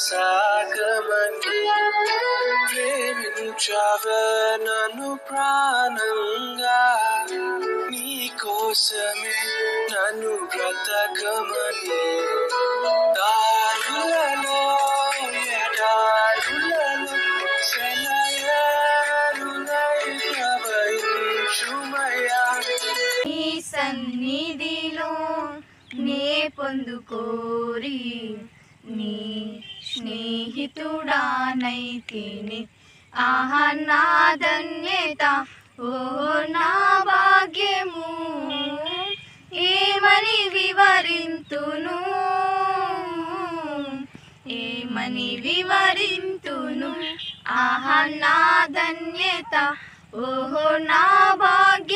సాగమని ప్రేమించావే నన్ను ప్రాణంగా, నీ కోసమే నన్ను బ్రతకమని. దారులలో ఎడారులలో సెలయేరులై ప్రవహించుమయ్యా, నీ సన్నిధిలో నే పొందుకోరి నీ స్నేహితుడానైతిని. ఆహా నా ధన్యత, ఓ నా భాగ్యము, ఏమని వివరింతును, ఏమని వివరింతును. ఆహా నా ధన్యత, ఓహో నా భాగ్య